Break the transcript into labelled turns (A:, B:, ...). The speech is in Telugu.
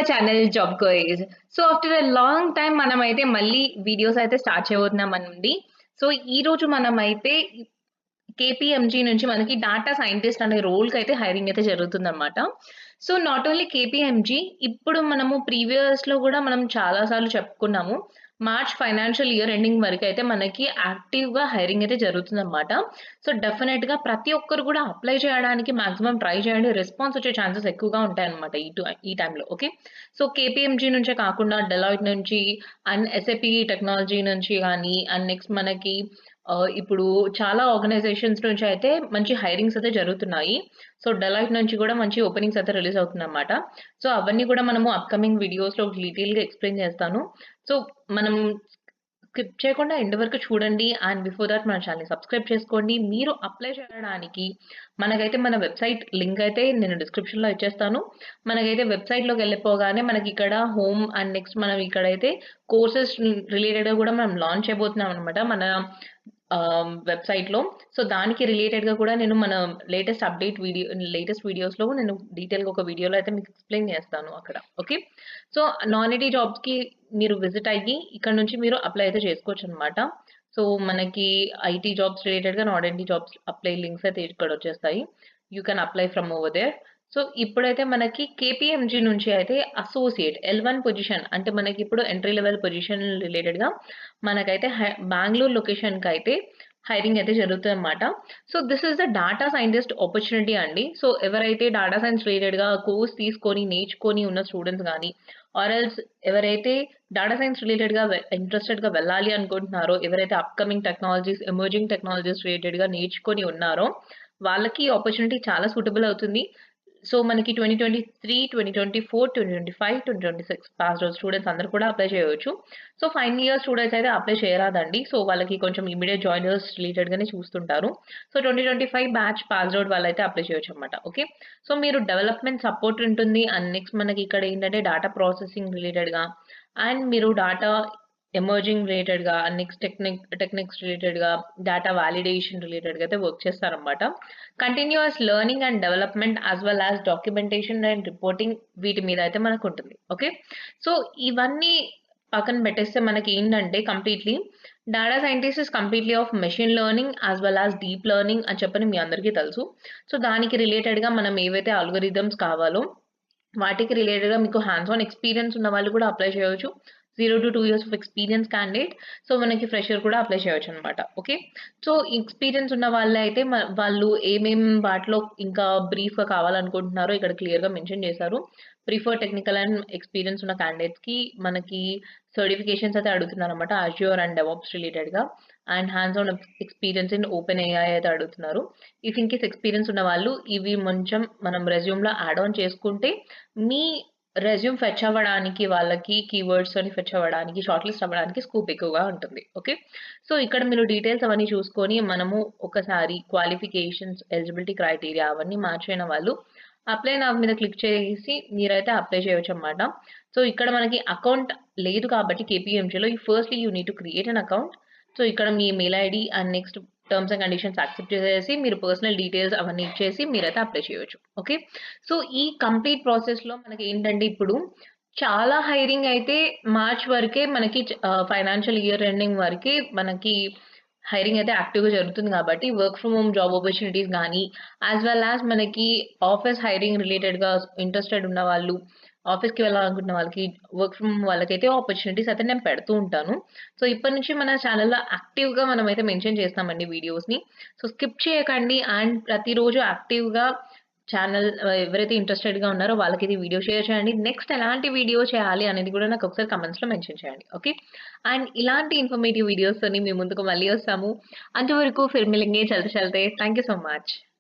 A: My channel job guys. So after a long time మనమైతే మళ్ళీ వీడియోస్ అయితే స్టార్ట్ చేయబోతున్నామండి. సో ఈరోజు మనమైతే కేపీఎంజీ నుంచి మనకి డాటా సైంటిస్ట్ అనే రోల్‌కైతే హైరింగ్ అయితే జరుగుతుందనమాట. సో నాట్ ఓన్లీ కేపీఎంజీ ఇప్పుడు మనము ప్రీవియస్‌లో గూడా మనం చాలా సార్లు చెప్పుకున్నాము. మార్చ్ ఫైనాన్షియల్ ఇయర్ ఎండింగ్ వరకైతే మనకి యాక్టివ్‌గా హైరింగ్ అయితే జరుగుతుందనమాట. సో డెఫినెట్‌గా ప్రతి ఒక్కరు గూడా అప్లై చేయడానికి మాక్సిమం ట్రై చేయండి. రెస్పాన్స్ వచ్చే ఛాన్సెస్ ఎక్కువగా ఉంటాయన్నమాట ఈ టైంలో. ఓకే. సో కేపీఎంజీ నుంచే కాకుండా డెలాయిట్ నుంచి అండ్ ఎస్ఏపీ టెక్నాలజీ నుంచి గానీ అండ్ నెక్స్ట్ మనకి ఇప్పుడు చాలా ఆర్గనైజేషన్స్ నుంచి అయితే మంచి హైరింగ్స్ అయితే జరుగుతున్నాయి. సో డెలాయిట్ నుంచి గూడా మంచి ఓపెనింగ్స్ అయితే రిలీజ్ అవుతుందన్నమాట. సో అవన్నీ గూడా మనము అప్‌కమింగ్ వీడియోస్‌లో డీటెయిల్‌గా ఎక్స్‌ప్లెయిన్ చేస్తాను. సో మనం స్కిప్ చేయకుండా ఎండ్ వరకు చూడండి. అండ్ బిఫోర్ థట్ మన ఛానెల్‌ని సబ్స్క్రైబ్ చేసుకోండి. మీరు అప్లై చేయడానికి మనకైతే మన వెబ్‌సైట్ లింక్ అయితే నేను డిస్క్రిప్షన్‌లో ఇచ్చేస్తాను. మనకైతే వెబ్‌సైట్‌లోకెళ్ళిపోగానే మనకిక్కడ హోమ్ అండ్ నెక్స్ట్ మనం ఇక్కడైతే కోర్సెస్ రిలేటెడ్‌గా గూడా మనం లాంచ్ చేయబోతున్నాం అనమాట. మన వెబ్‌సైట్‌లో. సో దానికి రిలేటెడ్‌గా కూడా నేను మన లేటెస్ట్ వీడియోస్‌లో నేను డీటెయిల్‌గా ఒక వీడియోలో అయితే మీకు ఎక్స్‌ప్లెయిన్ చేస్తాను అక్కడ. ఓకే. సో నాన్ ఐటీ జాబ్స్‌కి మీరు విజిట్ అయ్యి ఇక్కడ నుంచి మీరు అప్లై అయితే చేసుకోవచ్చనమాట. సో మనకి ఐటీ జాబ్స్ రిలేటెడ్‌గా non IT jobs apply links అయితే ఇక్కడొచ్చేస్తాయి. You can apply from over there. So ఇప్పుడైతే మనకి కేపీఎంజీ నుంచి అయితే అసోసియేట్ L1 పొజిషన్ అంటే మనకిప్పుడు ఎంట్రీ లెవెల్ పొజిషన్ రిలేటెడ్‌గా మనకైతే బెంగుళూరు లొకేషన్‌కైతే హైరింగ్ అయితే జరుగుతదనమాట. So this is the data scientist opportunity అండి. సో ఎవరైతే డాటా సైన్స్ రిలేటెడ్‌గా కోర్స్ తీసుకొని, నేర్చుకొని ఉన్న స్టూడెంట్స్ గానీ, ఆర్ ఎల్స్ ఎవరైతే డాటా సైన్స్ రిలేటెడ్‌గా ఇంట్రెస్టెడ్‌గా వెళ్ళాలి అనుకుంటున్నారో, ఎవరైతే అప్‌కమింగ్ టెక్నాలజీస్, ఎమర్జింగ్ టెక్నాలజీస్ రిలేటెడ్‌గా నేర్చుకొని ఉన్నారో, వాళ్ళకి ఈ ఆపర్చునిటీ చాలా సూటబుల్ అవుతుంది. సో మనకి 2023, 2024, 2025, 2026 పాస్డ్ అవుట్ స్టూడెంట్స్ అందరూ కూడా అప్లై చేయవచ్చు. సో ఫైనల్ ఇయర్ స్టూడెంట్స్ అయితే అప్లై చేయరాదండి. సో వాళ్ళకి కొంచెం ఇమ్మీడియేట్ జాయినర్స్ రిలేటెడ్‌గానే చూస్తుంటారు. సో 2025 బ్యాచ్ పాస్డ్ అవుట్ వాళ్ళైతే అప్లై చేయొచ్చనమాట. ఓకే. సో మీరు డెవలప్‌మెంట్ సపోర్ట్ ఉంటుంది. అండ్ నెక్స్ట్ మనకి ఇక్కడ ఏంటంటే డేటా ప్రాసెసింగ్ రిలేటెడ్‌గా అండ్ మీరు డేటా ఎమర్జింగ్ రిలేటెడ్‌గా అండ్ నెక్స్ట్ టెక్నిక్స్ రిలేటెడ్‌గా డేటా వాలిడేషన్ రిలేటెడ్‌గా అయితే వర్క్ చేస్తారనమాట. Continuous learning and development as well as documentation and reporting వీటి మీద అయితే మనకుంటుంది. ఓకే. సో ఇవన్నీ పక్కన పెట్టేస్తే మనకేంటంటే completely data scientist is completely of machine learning as well as deep learning అని చెప్పని మీ అందరికీ తెలుసు. సో దానికి రిలేటెడ్‌గా మనం ఏవైతే అల్గోరిథమ్స్ కావాలో వాటికి రిలేటెడ్‌గా మీకు హ్యాండ్స్ ఆన్ ఎక్స్‌పీరియన్స్ ఉన్న వాళ్ళు కూడా అప్లై చేయవచ్చు. 0-2 years of experience candidate. So మనకి ఫ్రెషర్ కూడా అప్లై చేయొచ్చనమాట. ఓకే. సో ఎక్స్‌పీరియన్స్ ఉన్న వాళ్ళైతే వాళ్ళు వాటిలో ఇంకా బ్రీఫ్‌గా కావాలనుకుంటున్నారో ఇక్కడ క్లియర్‌గా మెన్షన్ చేశారు. ప్రిఫర్ టెక్నికల్ అండ్ ఎక్స్‌పీరియన్స్ ఉన్న క్యాండిడేట్స్‌కి మనకి సర్టిఫికేషన్స్ అయితే అడుగుతున్నారనమాట. అజ్యూర్ అండ్ డెవాప్స్ రిలేటెడ్‌గా and hands on experience in open AI అయితే అడుగుతున్నారు. ఇఫ్ ఇన్ కేస్ ఎక్స్‌పీరియన్స్ ఉన్న వాళ్ళు ఇవి కొంచెం మనం రెజ్యూమ్‌లో యాడ్ ఆన్ చేసుకుంటే మీ రెజ్యూమ్ ఫెచ్ అవ్వడానికి వాళ్ళకి కీవర్డ్స్‌తోని ఫెచ్ అవ్వడానికి, షార్ట్ లిస్ట్ అవ్వడానికి స్కోప్ ఎక్కువగా ఉంటుంది. ఓకే. సో ఇక్కడ మీరు డీటెయిల్స్ అవన్నీ చూసుకొని మనము ఒకసారి క్వాలిఫికేషన్స్, ఎలిజిబిలిటీ క్రైటీరియా అవన్నీ మ్యాచ్ అయిన వాళ్ళు అప్లై నౌ మీద క్లిక్ చేసి మీరైతే అప్లై చేయొచ్చనమాట. సో ఇక్కడ మనకి అకౌంట్ లేదు కాబట్టి కేపీఎంజీలో firstly you need to create an account. So ఇక్కడ మీ mail ID and next terms and conditions accept చేసేసి మీరు పర్సనల్ డీటెయిల్స్ అవన్నీ ఇచ్చేసి మీరైతే అప్లై చేయొచ్చు. ఓకే. సో ఈ కంప్లీట్ ప్రాసెస్‌లో మనకేంటంటే ఇప్పుడు చాలా హైరింగ్ అయితే మార్చ్ వరకే మనకి ఫైనాన్షియల్ ఇయర్ ఎండింగ్ వరకే మనకి హైరింగ్ అయితే యాక్టివ్‌గా జరుగుతుంది కాబట్టి work from home job opportunities గానీ, యాస్ వెల్ యాస్ మనకి ఆఫీస్ హైరింగ్ రిలేటెడ్‌గా ఇంట్రెస్టెడ్ ఉన్న వాళ్ళు, ఆఫీస్‌కి వెళ్ళాలనుకుంటున్న వాళ్ళకి, వర్క్ ఫ్రమ్ హోమ్ వాళ్ళకైతే ఆపర్చునిటీస్ అయితే నేను పెడుతూ ఉంటాను. సో ఇప్పటి నుంచి మన ఛానెల్‌లో యాక్టివ్‌గా మనమైతే మెన్షన్ చేస్తామండి వీడియోస్‌ని. సో స్కిప్ చేయకండి అండ్ ప్రతిరోజు యాక్టివ్‌గా ఎవరైతే ఇంట్రెస్టెడ్‌గా ఉన్నారో వాళ్ళకైతే వీడియో షేర్ చేయండి. నెక్స్ట్ ఎలాంటి వీడియో చేయాలి అనేది కూడా నాకు ఒకసారి కామెంట్స్‌లో మెన్షన్ చేయండి. ఓకే. అండ్ ఇలాంటి ఇన్ఫర్మేటివ్ వీడియోస్‌తోని మీ ముందుకు మళ్ళీ వస్తాము. అంతవరకు ఫిర్ మిలేంగే చల్తే చల్తే. Thank you so much.